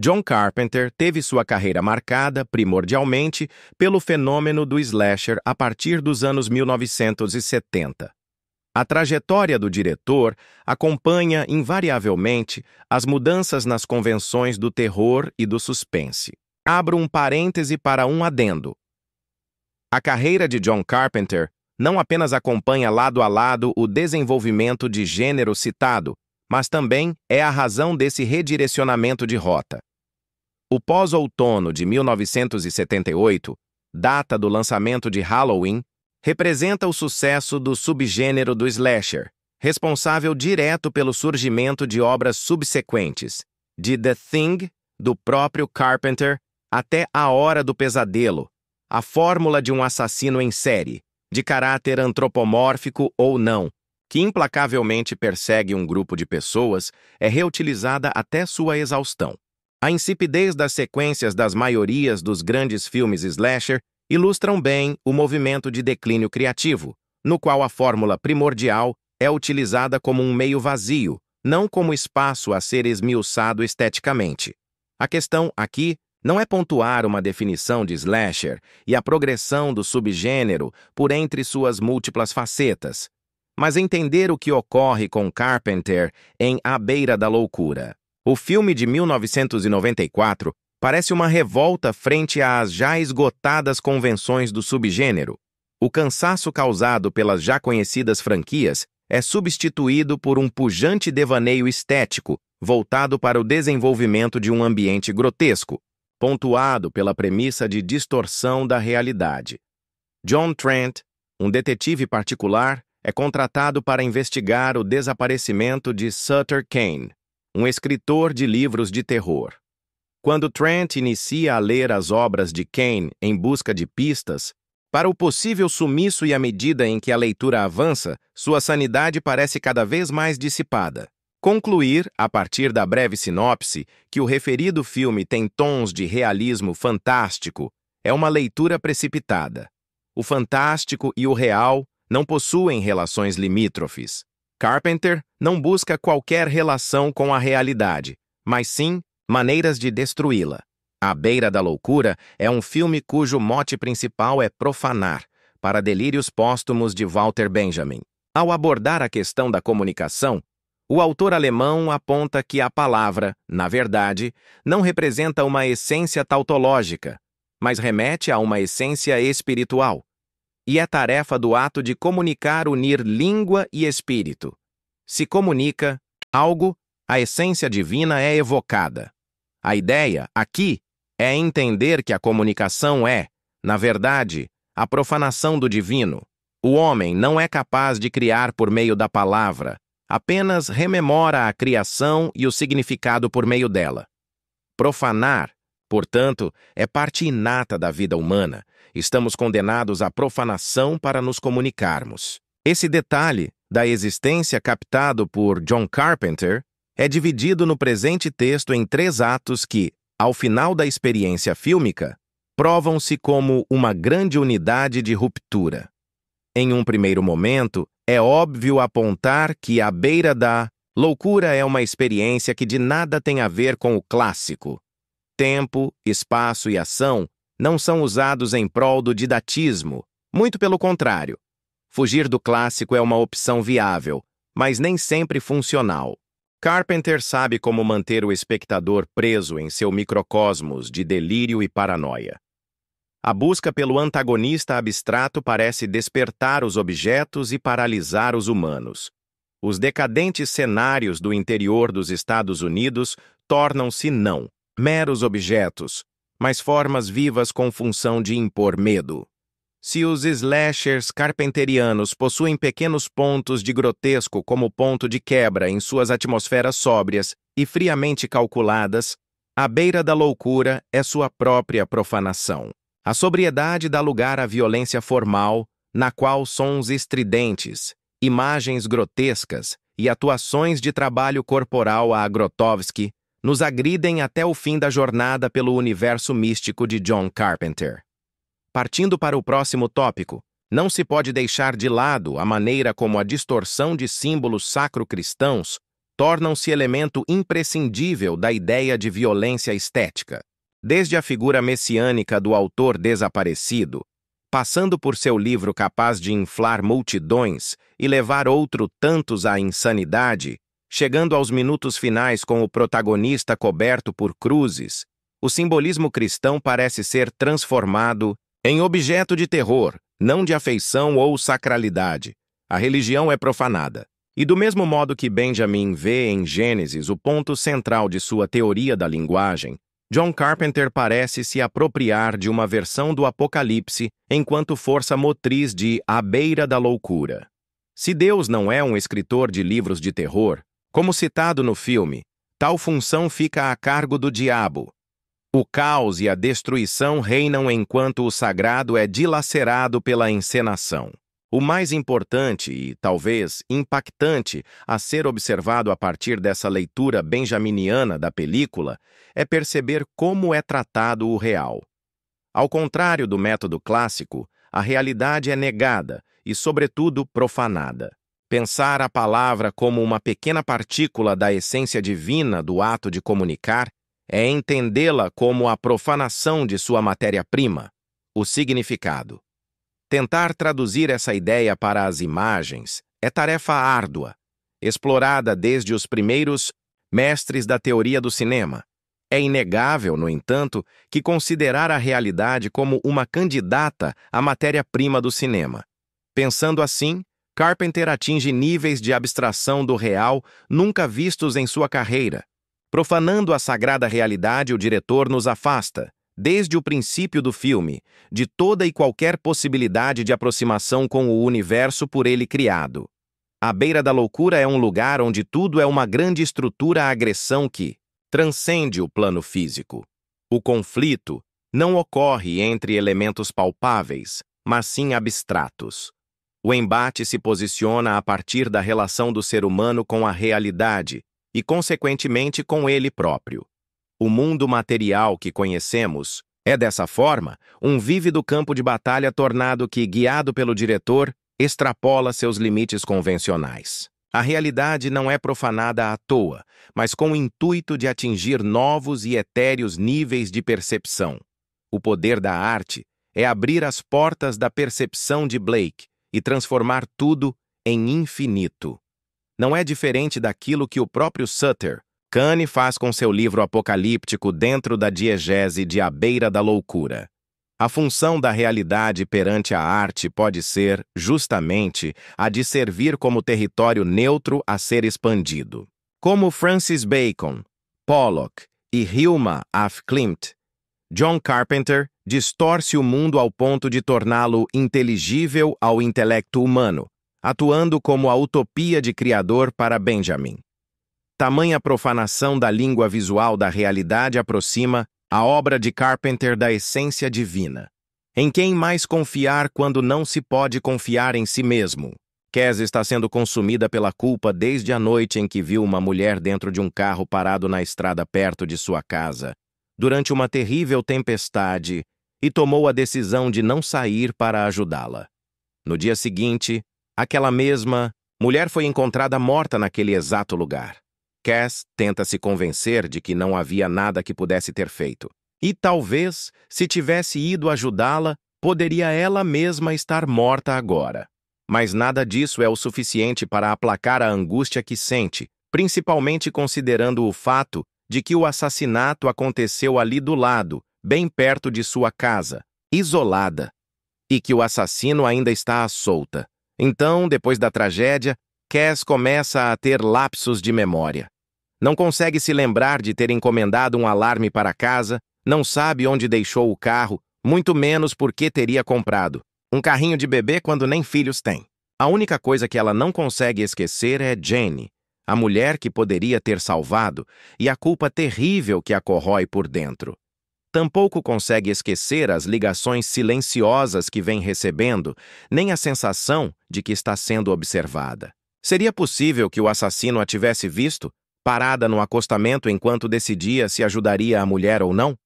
John Carpenter teve sua carreira marcada, primordialmente, pelo fenômeno do slasher a partir dos anos 1970. A trajetória do diretor acompanha, invariavelmente, as mudanças nas convenções do terror e do suspense. Abro um parêntese para um adendo. A carreira de John Carpenter não apenas acompanha lado a lado o desenvolvimento de gênero citado, mas também é a razão desse redirecionamento de rota. O pós-outono de 1978, data do lançamento de Halloween, representa o sucesso do subgênero do slasher, responsável direto pelo surgimento de obras subsequentes, de The Thing, do próprio Carpenter, até A Hora do Pesadelo, a fórmula de um assassino em série, de caráter antropomórfico ou não, que implacavelmente persegue um grupo de pessoas, é reutilizada até sua exaustão. A insipidez das sequências das maiorias dos grandes filmes slasher ilustram bem o movimento de declínio criativo, no qual a fórmula primordial é utilizada como um meio vazio, não como espaço a ser esmiuçado esteticamente. A questão aqui não é pontuar uma definição de slasher e a progressão do subgênero por entre suas múltiplas facetas, mas entender o que ocorre com Carpenter em À Beira da Loucura. O filme de 1994 parece uma revolta frente às já esgotadas convenções do subgênero. O cansaço causado pelas já conhecidas franquias é substituído por um pujante devaneio estético voltado para o desenvolvimento de um ambiente grotesco, pontuado pela premissa de distorção da realidade. John Trent, um detetive particular, é contratado para investigar o desaparecimento de Sutter Kane, um escritor de livros de terror. Quando Trent inicia a ler as obras de Kane em busca de pistas, para o possível sumiço e à medida em que a leitura avança, sua sanidade parece cada vez mais dissipada. Concluir, a partir da breve sinopse, que o referido filme tem tons de realismo fantástico é uma leitura precipitada. O fantástico e o real não possuem relações limítrofes. Carpenter não busca qualquer relação com a realidade, mas sim maneiras de destruí-la. À Beira da Loucura é um filme cujo mote principal é profanar, para delírios póstumos de Walter Benjamin. Ao abordar a questão da comunicação, o autor alemão aponta que a palavra, na verdade, não representa uma essência tautológica, mas remete a uma essência espiritual. E é tarefa do ato de comunicar unir língua e espírito. Se comunica algo, a essência divina é evocada. A ideia, aqui, é entender que a comunicação é, na verdade, a profanação do divino. O homem não é capaz de criar por meio da palavra, apenas rememora a criação e o significado por meio dela. Profanar, portanto, é parte inata da vida humana. Estamos condenados à profanação para nos comunicarmos. Esse detalhe da existência captado por John Carpenter é dividido no presente texto em 3 atos que, ao final da experiência fílmica, provam-se como uma grande unidade de ruptura. Em um primeiro momento, é óbvio apontar que À Beira da Loucura é uma experiência que de nada tem a ver com o clássico. Tempo, espaço e ação não são usados em prol do didatismo, muito pelo contrário. Fugir do clássico é uma opção viável, mas nem sempre funcional. Carpenter sabe como manter o espectador preso em seu microcosmos de delírio e paranoia. A busca pelo antagonista abstrato parece despertar os objetos e paralisar os humanos. Os decadentes cenários do interior dos Estados Unidos tornam-se não meros objetos, mas formas vivas com função de impor medo. Se os slashers carpenterianos possuem pequenos pontos de grotesco como ponto de quebra em suas atmosferas sóbrias e friamente calculadas, À Beira da Loucura é sua própria profanação. A sobriedade dá lugar à violência formal, na qual sons estridentes, imagens grotescas e atuações de trabalho corporal a Grotowski nos agridem até o fim da jornada pelo universo místico de John Carpenter. Partindo para o próximo tópico, não se pode deixar de lado a maneira como a distorção de símbolos sacro-cristãos tornam-se elemento imprescindível da ideia de violência estética. Desde a figura messiânica do autor desaparecido, passando por seu livro capaz de inflar multidões e levar outro tantos à insanidade, chegando aos minutos finais com o protagonista coberto por cruzes, o simbolismo cristão parece ser transformado em objeto de terror, não de afeição ou sacralidade. A religião é profanada. E do mesmo modo que Benjamin vê em Gênesis o ponto central de sua teoria da linguagem, John Carpenter parece se apropriar de uma versão do Apocalipse enquanto força motriz de À Beira da Loucura. Se Deus não é um escritor de livros de terror, como citado no filme, tal função fica a cargo do diabo. O caos e a destruição reinam enquanto o sagrado é dilacerado pela encenação. O mais importante e, talvez, impactante a ser observado a partir dessa leitura benjaminiana da película é perceber como é tratado o real. Ao contrário do método clássico, a realidade é negada e, sobretudo, profanada. Pensar a palavra como uma pequena partícula da essência divina do ato de comunicar é entendê-la como a profanação de sua matéria-prima, o significado. Tentar traduzir essa ideia para as imagens é tarefa árdua, explorada desde os primeiros mestres da teoria do cinema. É inegável, no entanto, que considerar a realidade como uma candidata à matéria-prima do cinema. Pensando assim, Carpenter atinge níveis de abstração do real nunca vistos em sua carreira. Profanando a sagrada realidade, o diretor nos afasta, desde o princípio do filme, de toda e qualquer possibilidade de aproximação com o universo por ele criado. À Beira da Loucura é um lugar onde tudo é uma grande estrutura agressão que transcende o plano físico. O conflito não ocorre entre elementos palpáveis, mas sim abstratos. O embate se posiciona a partir da relação do ser humano com a realidade e, consequentemente, com ele próprio. O mundo material que conhecemos é, dessa forma, um vívido campo de batalha tornado que, guiado pelo diretor, extrapola seus limites convencionais. A realidade não é profanada à toa, mas com o intuito de atingir novos e etéreos níveis de percepção. O poder da arte é abrir as portas da percepção de Blake e transformar tudo em infinito. Não é diferente daquilo que o próprio Sutter Kane faz com seu livro apocalíptico dentro da diegese de À Beira da Loucura. A função da realidade perante a arte pode ser, justamente, a de servir como território neutro a ser expandido. Como Francis Bacon, Pollock e Hilma af Klint, John Carpenter distorce o mundo ao ponto de torná-lo inteligível ao intelecto humano, atuando como a utopia de criador para Benjamin. Tamanha profanação da língua visual da realidade aproxima a obra de Carpenter da essência divina. Em quem mais confiar quando não se pode confiar em si mesmo? Cass está sendo consumida pela culpa desde a noite em que viu uma mulher dentro de um carro parado na estrada perto de sua casa, durante uma terrível tempestade, e tomou a decisão de não sair para ajudá-la. No dia seguinte, aquela mesma mulher foi encontrada morta naquele exato lugar. Cass tenta se convencer de que não havia nada que pudesse ter feito. E talvez, se tivesse ido ajudá-la, poderia ela mesma estar morta agora. Mas nada disso é o suficiente para aplacar a angústia que sente, principalmente considerando o fato de que o assassinato aconteceu ali do lado, bem perto de sua casa, isolada, e que o assassino ainda está à solta. Então, depois da tragédia, Cass começa a ter lapsos de memória. Não consegue se lembrar de ter encomendado um alarme para casa, não sabe onde deixou o carro, muito menos por que teria comprado um carrinho de bebê quando nem filhos tem. A única coisa que ela não consegue esquecer é Jane, a mulher que poderia ter salvado, e a culpa terrível que a corrói por dentro. Tampouco consegue esquecer as ligações silenciosas que vem recebendo, nem a sensação de que está sendo observada. Seria possível que o assassino a tivesse visto, parada no acostamento enquanto decidia se ajudaria a mulher ou não?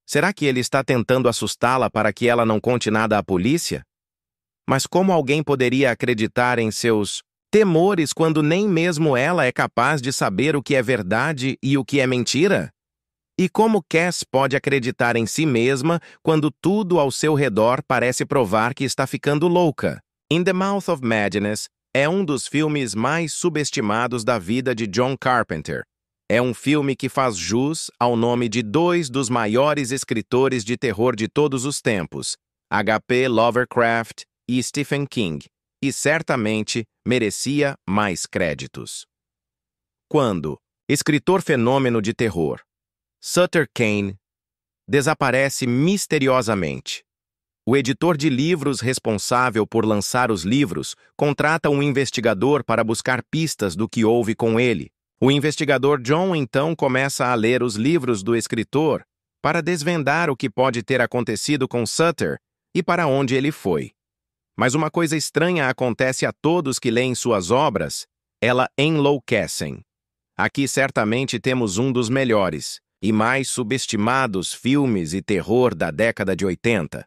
Será que ele está tentando assustá-la para que ela não conte nada à polícia? Mas como alguém poderia acreditar em seus Temores quando nem mesmo ela é capaz de saber o que é verdade e o que é mentira? E como Cass pode acreditar em si mesma quando tudo ao seu redor parece provar que está ficando louca? In the Mouth of Madness é um dos filmes mais subestimados da vida de John Carpenter. É um filme que faz jus ao nome de dois dos maiores escritores de terror de todos os tempos, H.P. Lovecraft e Stephen King, e certamente merecia mais créditos. Quando escritor fenômeno de terror Sutter Kane desaparece misteriosamente. O editor de livros responsável por lançar os livros contrata um investigador para buscar pistas do que houve com ele. O investigador John então começa a ler os livros do escritor para desvendar o que pode ter acontecido com Sutter e para onde ele foi. Mas uma coisa estranha acontece a todos que leem suas obras, ela enlouquecem. Aqui certamente temos um dos melhores e mais subestimados filmes e terror da década de 80.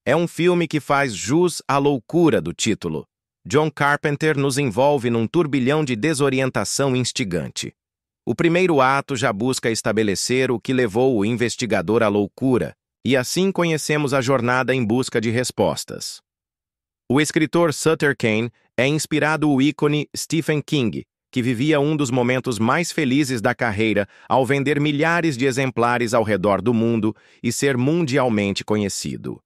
É um filme que faz jus à loucura do título. John Carpenter nos envolve num turbilhão de desorientação instigante. O primeiro ato já busca estabelecer o que levou o investigador à loucura, e assim conhecemos a jornada em busca de respostas. O escritor Sutter Kane é inspirado no ícone Stephen King, que vivia um dos momentos mais felizes da carreira ao vender milhares de exemplares ao redor do mundo e ser mundialmente conhecido.